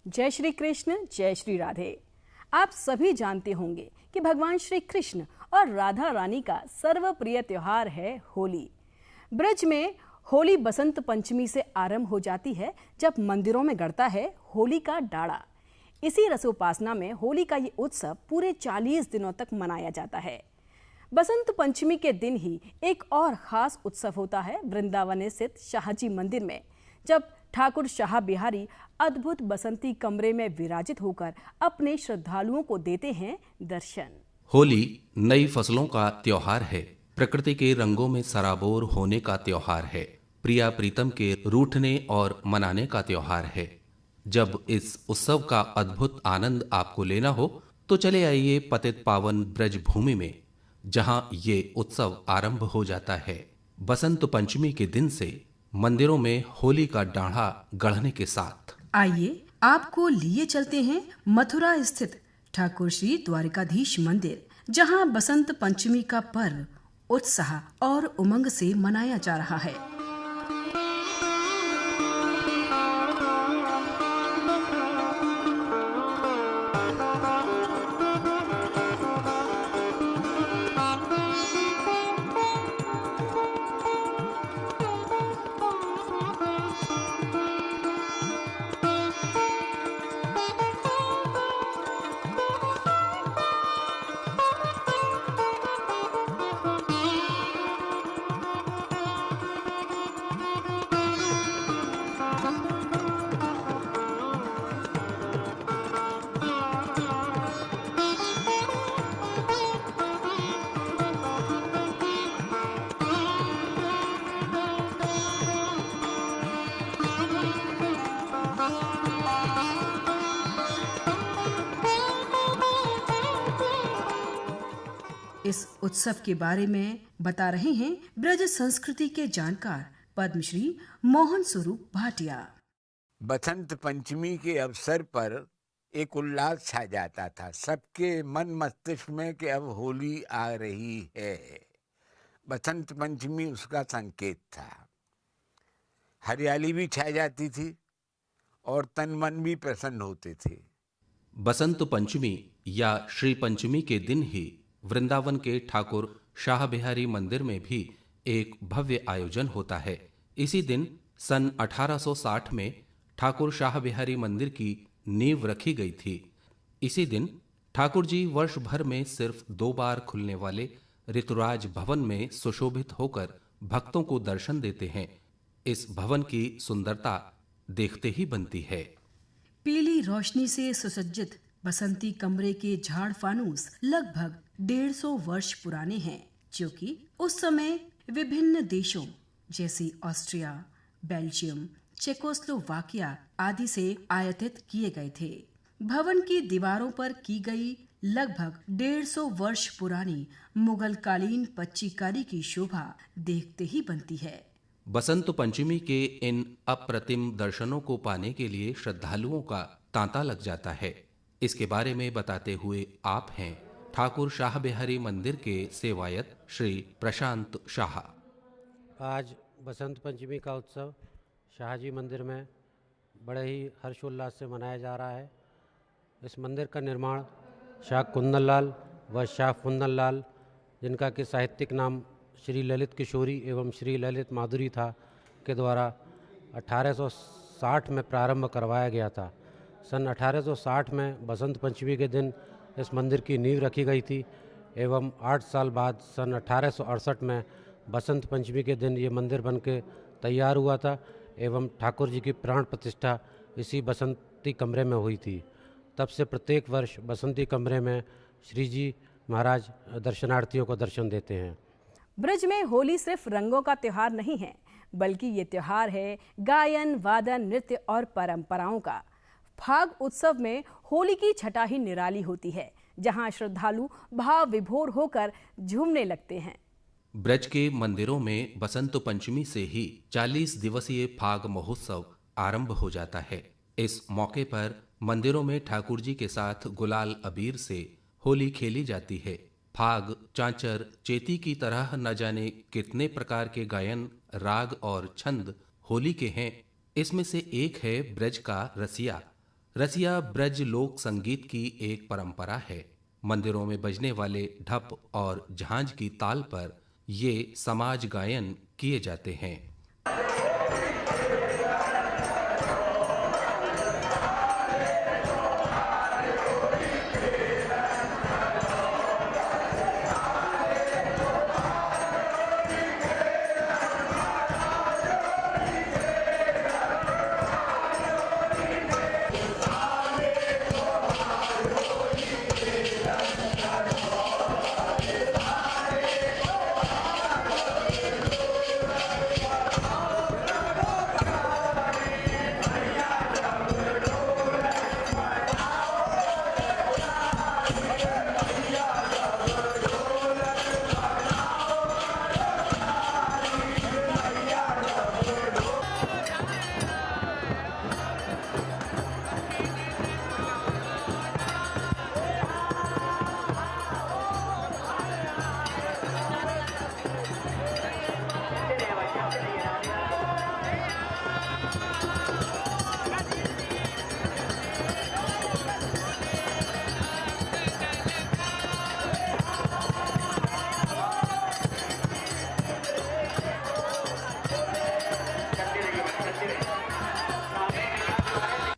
जय श्री कृष्ण, जय श्री राधे। आप सभी जानते होंगे कि भगवान श्री कृष्ण और राधा रानी का सर्वप्रिय त्योहार है होली। ब्रज में होली बसंत पंचमी से आरंभ हो जाती है, जब मंदिरों में गड़ता है होली का डाड़ा। इसी रसोपासना में होली का ये उत्सव पूरे 40 दिनों तक मनाया जाता है। बसंत पंचमी के दिन ही एक और खास उत्सव होता है वृंदावन स्थित शाहजी मंदिर में, जब ठाकुर शाह बिहारी अद्भुत बसंती कमरे में विराजित होकर अपने श्रद्धालुओं को देते हैं दर्शन। होली नई फसलों का त्योहार है, प्रकृति के रंगों में सराबोर होने का त्योहार है, प्रिया प्रीतम के रूठने और मनाने का त्योहार है। जब इस उत्सव का अद्भुत आनंद आपको लेना हो तो चले आइए पतित पावन ब्रज भूमि में, जहां ये उत्सव आरंभ हो जाता है। बसंत पंचमी के दिन से मंदिरों में होली का डाढ़ा गढ़ने के साथ आइए आपको लिए चलते हैं मथुरा स्थित ठाकुर श्री द्वारिकाधीश मंदिर, जहां बसंत पंचमी का पर्व उत्साह और उमंग से मनाया जा रहा है। इस उत्सव के बारे में बता रहे हैं ब्रज संस्कृति के जानकार पद्मश्री मोहन स्वरूप भाटिया। बसंत पंचमी के अवसर पर एक उल्लास छा जाता था सबके मन मस्तिष्क में कि अब होली आ रही है। बसंत पंचमी उसका संकेत था। हरियाली भी छा जाती थी और तन मन भी प्रसन्न होते थे। बसंत पंचमी या श्री पंचमी के दिन ही वृंदावन के ठाकुर शाह बिहारी मंदिर में भी एक भव्य आयोजन होता है। इसी दिन सन 1860 में ठाकुर शाह बिहारी मंदिर की नींव रखी गई थी। इसी दिन ठाकुर जी वर्ष भर में सिर्फ 2 बार खुलने वाले ऋतुराज भवन में सुशोभित होकर भक्तों को दर्शन देते हैं। इस भवन की सुंदरता देखते ही बनती है। पीली रोशनी से सुसज्जित बसंती कमरे के झाड़ फानूस लगभग 150 वर्ष पुराने हैं, जो कि उस समय विभिन्न देशों जैसे ऑस्ट्रिया, बेल्जियम, चेकोस्लोवाकिया आदि से आयातित किए गए थे। भवन की दीवारों पर की गई लगभग 150 वर्ष पुरानी मुगल कालीन पच्चीकारी की शोभा देखते ही बनती है। बसंत पंचमी के इन अप्रतिम दर्शनों को पाने के लिए श्रद्धालुओं का तांता लग जाता है। इसके बारे में बताते हुए आप हैं ठाकुर शाह बिहारी मंदिर के सेवायत श्री प्रशांत शाह। आज बसंत पंचमी का उत्सव शाहजी मंदिर में बड़े ही हर्षोल्लास से मनाया जा रहा है। इस मंदिर का निर्माण शाह कुंदन लाल व शाह फुंदन लाल, जिनका कि साहित्यिक नाम श्री ललित किशोरी एवं श्री ललित माधुरी था, के द्वारा 1860 में प्रारंभ करवाया गया था। सन 1860 में बसंत पंचमी के दिन इस मंदिर की नींव रखी गई थी एवं 8 साल बाद सन 1868 में बसंत पंचमी के दिन ये मंदिर बनके तैयार हुआ था एवं ठाकुर जी की प्राण प्रतिष्ठा इसी बसंती कमरे में हुई थी। तब से प्रत्येक वर्ष बसंती कमरे में श्री जी महाराज दर्शनार्थियों को दर्शन देते हैं। ब्रज में होली सिर्फ रंगों का त्योहार नहीं है, बल्कि ये त्योहार है गायन, वादन, नृत्य और परंपराओं का। फाग उत्सव में होली की छटा ही निराली होती है, जहां श्रद्धालु भाव विभोर होकर झूमने लगते हैं। ब्रज के मंदिरों में बसंत पंचमी से ही 40 दिवसीय फाग महोत्सव आरंभ हो जाता है। इस मौके पर मंदिरों में ठाकुर जी के साथ गुलाल अबीर से होली खेली जाती है। फाग, चांचर, चेती की तरह न जाने कितने प्रकार के गायन, राग और छंद होली के हैं। इसमें से एक है ब्रज का रसिया। रसिया ब्रज लोक संगीत की एक परंपरा है। मंदिरों में बजने वाले ढप और झांझ की ताल पर ये समाज गायन किए जाते हैं।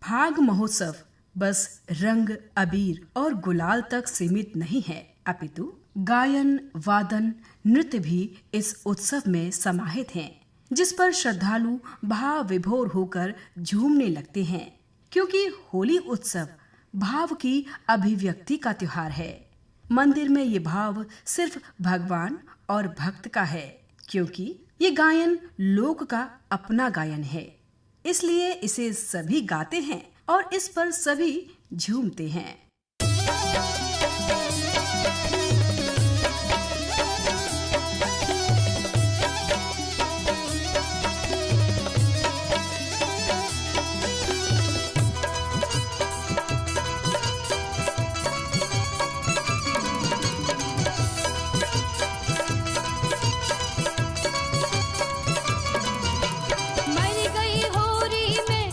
फाग महोत्सव बस रंग, अबीर और गुलाल तक सीमित नहीं है, अपितु गायन, वादन, नृत्य भी इस उत्सव में समाहित हैं, जिस पर श्रद्धालु भाव विभोर होकर झूमने लगते हैं, क्योंकि होली उत्सव भाव की अभिव्यक्ति का त्योहार है। मंदिर में ये भाव सिर्फ भगवान और भक्त का है, क्योंकि ये गायन लोक का अपना गायन है, इसलिए इसे सभी गाते हैं और इस पर सभी झूमते हैं। मर गई होरी में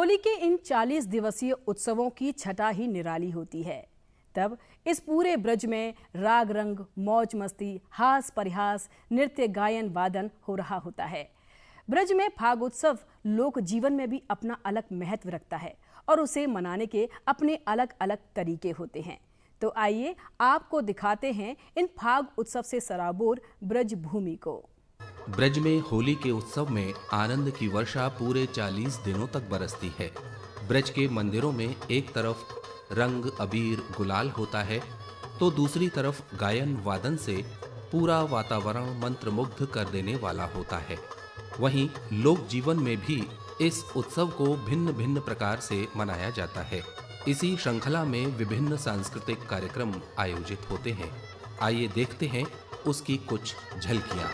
होली के इन 40 दिवसीय उत्सवों की छठा ही निराली होती है। तब इस पूरे ब्रज में राग रंग, मौज मस्ती, हास परिहास, नृत्य, गायन, वादन हो रहा होता है। ब्रज में फाग उत्सव लोक जीवन में भी अपना अलग महत्व रखता है और उसे मनाने के अपने अलग अलग तरीके होते हैं। तो आइए आपको दिखाते हैं इन फाग उत्सव से सराबोर ब्रज भूमि को। ब्रज में होली के उत्सव में आनंद की वर्षा पूरे 40 दिनों तक बरसती है। ब्रज के मंदिरों में एक तरफ रंग, अबीर, गुलाल होता है तो दूसरी तरफ गायन वादन से पूरा वातावरण मंत्रमुग्ध कर देने वाला होता है। वहीं लोक जीवन में भी इस उत्सव को भिन्न भिन्न प्रकार से मनाया जाता है। इसी श्रृंखला में विभिन्न सांस्कृतिक कार्यक्रम आयोजित होते हैं। आइए देखते हैं उसकी कुछ झलकियां।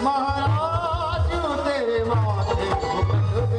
महाराज तेरे माथे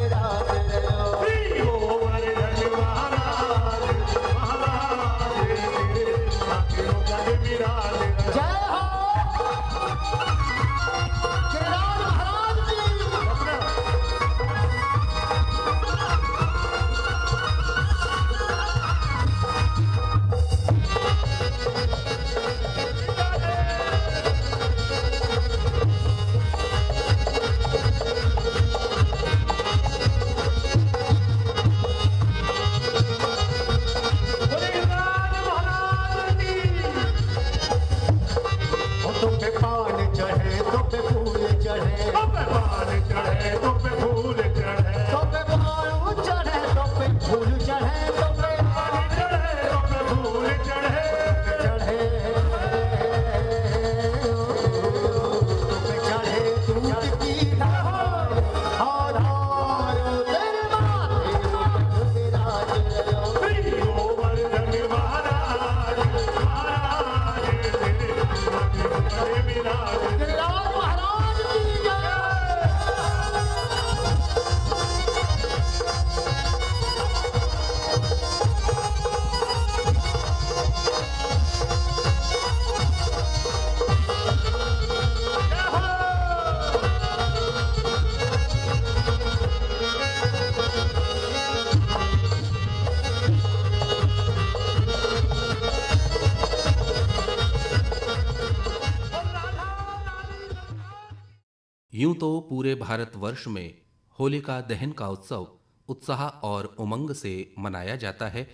यूं तो पूरे भारतवर्ष में होलिका दहन का उत्सव उत्साह और उमंग से मनाया जाता है,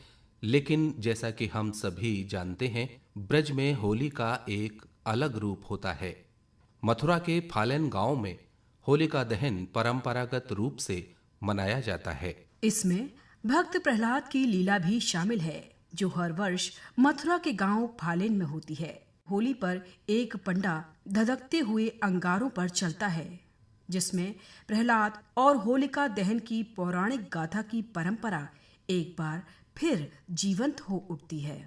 लेकिन जैसा कि हम सभी जानते हैं, ब्रज में होली का एक अलग रूप होता है। मथुरा के फालेन गांव में होलिका दहन परंपरागत रूप से मनाया जाता है। इसमें भक्त प्रहलाद की लीला भी शामिल है, जो हर वर्ष मथुरा के गांव फालेन में होती है। होली पर एक पंडा धधकते हुए अंगारों पर चलता है, जिसमें प्रहलाद और होलिका दहन की पौराणिक गाथा की परंपरा एक बार फिर जीवंत हो उठती है।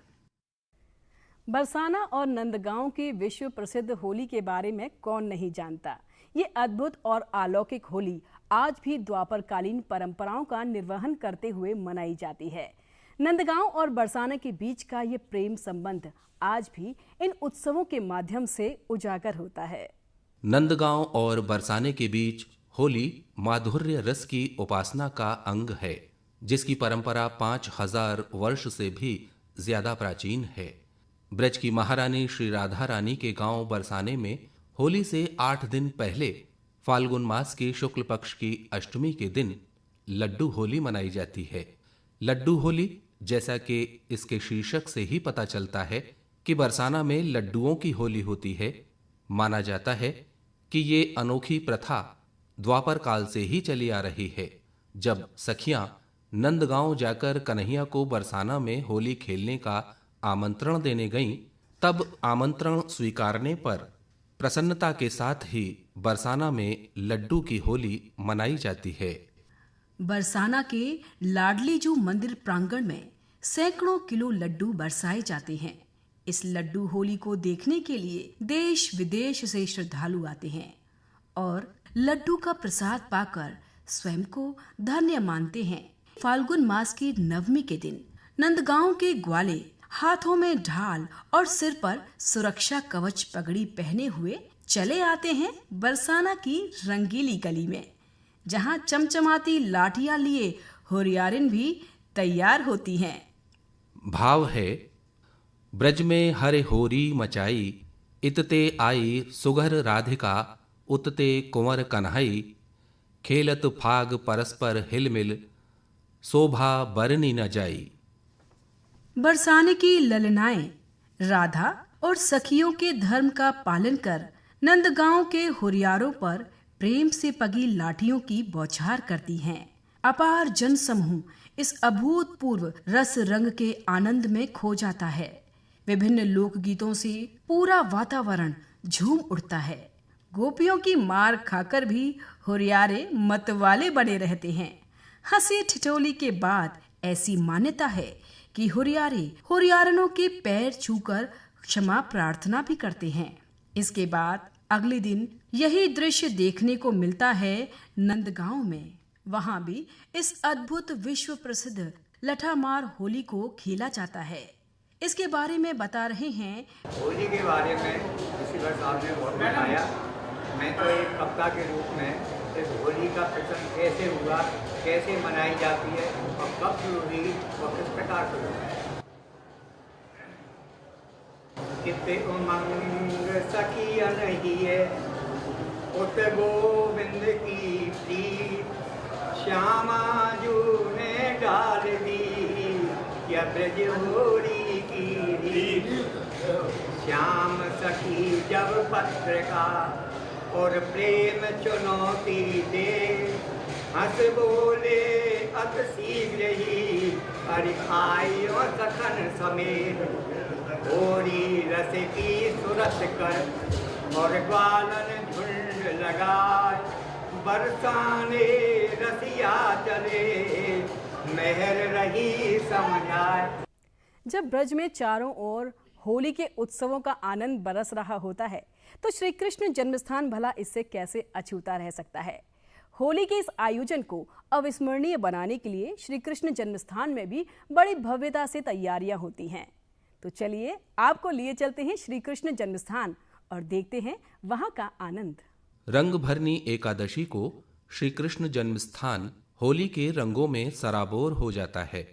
बरसाना और नंदगांव की विश्व प्रसिद्ध होली के बारे में कौन नहीं जानता। ये अद्भुत और अलौकिक होली आज भी द्वापरकालीन परंपराओं का निर्वहन करते हुए मनाई जाती है। नंदगांव और बरसाना के बीच का ये प्रेम संबंध आज भी इन उत्सवों के माध्यम से उजागर होता है। नंदगांव और बरसाने के बीच होली माधुर्य रस की उपासना का अंग है, जिसकी परंपरा 5000 वर्ष से भी ज्यादा प्राचीन है। ब्रज की महारानी श्री राधा रानी के गांव बरसाने में होली से 8 दिन पहले फाल्गुन मास के शुक्ल पक्ष की अष्टमी के दिन लड्डू होली मनाई जाती है। लड्डू होली, जैसा कि इसके शीर्षक से ही पता चलता है कि बरसाना में लड्डुओं की होली होती है, माना जाता है कि ये अनोखी प्रथा द्वापर काल से ही चली आ रही है। जब सखियां नंदगांव जाकर कन्हैया को बरसाना में होली खेलने का आमंत्रण देने गईं, तब आमंत्रण स्वीकारने पर प्रसन्नता के साथ ही बरसाना में लड्डू की होली मनाई जाती है। बरसाना के लाडलीजू मंदिर प्रांगण में सैकड़ों किलो लड्डू बरसाए जाते हैं। इस लड्डू होली को देखने के लिए देश विदेश से श्रद्धालु आते हैं और लड्डू का प्रसाद पाकर स्वयं को धन्य मानते हैं। फाल्गुन मास की नवमी के दिन नंदगांव के ग्वाले हाथों में ढाल और सिर पर सुरक्षा कवच पगड़ी पहने हुए चले आते हैं बरसाना की रंगीली गली में, जहां चमचमाती लाठियां लिए होरियारिन भी तैयार होती हैं। भाव है, ब्रज में हरे होरी मचाई, इतते आई सुघर राधिका, उतते कुंवर कन्हई, खेलत फाग परस्पर हिलमिल, शोभा बरनी न जाई। बरसाने की ललनाएं राधा और सखियों के धर्म का पालन कर नंदगांव के होरियारों पर प्रेम से पगी लाठियों की बौछार करती हैं। अपार जन समूह इस अभूतपूर्व रस रंग के आनंद में खो जाता है। विभिन्न लोक गीतों से पूरा वातावरण झूम उठता है। गोपियों की मार खाकर भी होरियारे मतवाले बने रहते हैं। हंसी ठिठोली के बाद ऐसी मान्यता है कि होरियारे होरियारनों के पैर छूकर क्षमा प्रार्थना भी करते हैं। इसके बाद अगले दिन यही दृश्य देखने को मिलता है नंदगांव में। वहां भी इस अद्भुत विश्व प्रसिद्ध लठामार होली को खेला जाता है। इसके बारे में बता रहे हैं। होली के बारे में इसी बार साहब ने बहुत बताया। मैं तो एक वक्ता के रूप में इस होली का प्रसंग कैसे हुआ, कैसे मनाई जाती है और कब शुरू हुई और किस प्रकार शुरू हुई। कितने उमंग सखिया नहीं है उत गोविंद की प्रीत, श्यामा जू ने डाल दी या ब्रज होली की रीत। श्याम सखी जब पत्र का और प्रेम चुनौती दे, हंस बोले अत शीघ्र ही अरे आयो सखन समेत। होली रस की सुरत कर और ग्वालन झुंड लगाए, बरसाने रसिया चले मेहर रही समझाए। जब ब्रज में चारों ओर होली के उत्सवों का आनंद बरस रहा होता है, तो श्री कृष्ण जन्मस्थान भला इससे कैसे अछूता रह सकता है। होली के इस आयोजन को अविस्मरणीय बनाने के लिए श्री कृष्ण जन्मस्थान में भी बड़ी भव्यता से तैयारियां होती हैं। तो चलिए आपको लिए चलते हैं श्री कृष्ण जन्मस्थान और देखते हैं वहां का आनंद। रंग भरनी एकादशी को श्री कृष्ण जन्मस्थान होली के रंगों में सराबोर हो जाता है।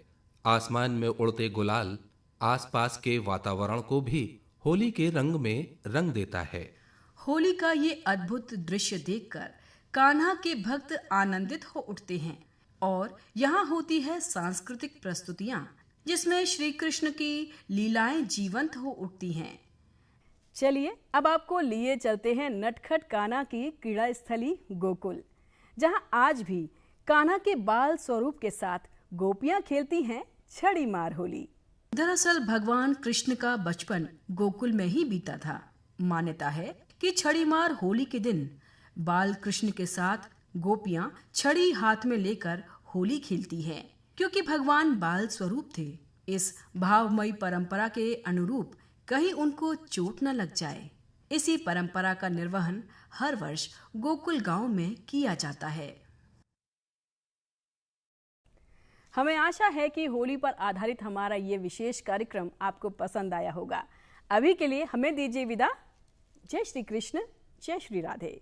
आसमान में उड़ते गुलाल आसपास के वातावरण को भी होली के रंग में रंग देता है। होली का ये अद्भुत दृश्य देखकर कान्हा के भक्त आनंदित हो उठते हैं और यहाँ होती है सांस्कृतिक प्रस्तुतियाँ जिसमें श्री कृष्ण की लीलाएं जीवंत हो उठती हैं। चलिए अब आपको लिए चलते हैं नटखट कान्हा की क्रीड़ा स्थली गोकुल, जहां आज भी कान्हा के बाल स्वरूप के साथ गोपियां खेलती हैं छड़ी मार होली। दरअसल भगवान कृष्ण का बचपन गोकुल में ही बीता था। मान्यता है कि छड़ी मार होली के दिन बाल कृष्ण के साथ गोपियां छड़ी हाथ में लेकर होली खेलती हैं, क्योंकि भगवान बाल स्वरूप थे। इस भावमयी परंपरा के अनुरूप कहीं उनको चोट न लग जाए, इसी परंपरा का निर्वहन हर वर्ष गोकुल गांव में किया जाता है। हमें आशा है कि होली पर आधारित हमारा ये विशेष कार्यक्रम आपको पसंद आया होगा। अभी के लिए हमें दीजिए विदा। जय श्री कृष्ण, जय श्री राधे।